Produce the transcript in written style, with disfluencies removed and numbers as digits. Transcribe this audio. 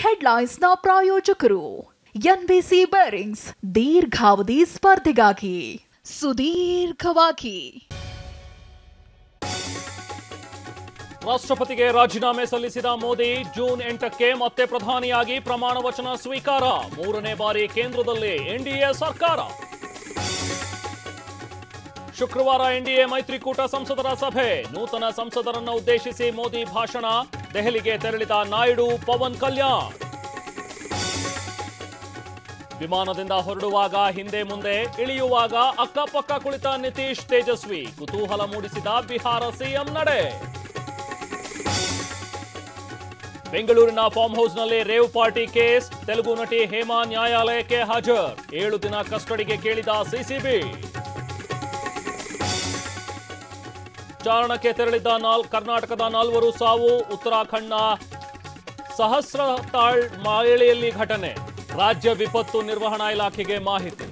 ಹೆಡ್ಲೈನ್ಸ್ನ ಪ್ರಾಯೋಜಕರು NBC bearings ದೀರ್ಘಾವಧಿ ಸ್ಪರ್ಧೆಗಾಗಿ ಸುದೀರ್ಘವಾಗಿ ರಾಷ್ಟ್ರಪತಿಗೆ ರಾಜೀನಾಮೆ ಸಲ್ಲಿಸಿದ ಮೋದಿ ಜೂನ್ 8ಕ್ಕೆ ಮತ್ತೆ ಪ್ರಧಾನಿಯಾಗಿ ಪ್ರಮಾಣ ವಚನ ಸ್ವೀಕಾರ. 3ನೇ ಬಾರಿ ಕೇಂದ್ರದಲ್ಲಿ ಎನ್ಡಿಎ ಸರ್ಕಾರ. ಶುಕ್ರವಾರ ಎನ್ಡಿಎ ಮೈತ್ರಿಕೂಟ ಸಂಸದರ ಸಭೆ. ನೂತನ ಸಂಸದರನ್ನು ಉದ್ದೇಶಿಸಿ ಮೋದಿ ಭಾಷಣ. ದೆಹಲಿಗೆ ತೆರಳಿದ ನಾಯ್ಡು, ಪವನ್ ಕಲ್ಯಾಣ್. ವಿಮಾನದಿಂದ ಹೊರಡುವಾಗ ಹಿಂದೆ ಮುಂದೆ, ಇಳಿಯುವಾಗ ಅಕ್ಕಪಕ್ಕ ಕುಳಿತ ನಿತೀಶ್ ತೇಜಸ್ವಿ. ಕುತೂಹಲ ಮೂಡಿಸಿದ ಬಿಹಾರ ಸಿಎಂ ನಡೆ. ಬೆಂಗಳೂರಿನ ಫಾರ್ಮ್ ಹೌಸ್ನಲ್ಲಿ ರೇವ್ ಪಾರ್ಟಿ ಕೇಸ್. ತೆಲುಗು ನಟಿ ಹೇಮಾ ನ್ಯಾಯಾಲಯಕ್ಕೆ ಹಾಜರ್. 7 ದಿನ ಕಸ್ಟಡಿಗೆ ಕೇಳಿದ ಸಿಸಿಬಿ. ಚಾರಣಕ್ಕೆ ತೆರಳಿದ್ದ ಕರ್ನಾಟಕದ 4 ಸಾವು. ಉತ್ತರಾಖಂಡ್ನ ಸಹಸ್ರತಾಳ್ ಮಳೆಯಲ್ಲಿ ಘಟನೆ. ರಾಜ್ಯ ವಿಪತ್ತು ನಿರ್ವಹಣಾ ಇಲಾಖೆಗೆ ಮಾಹಿತಿ.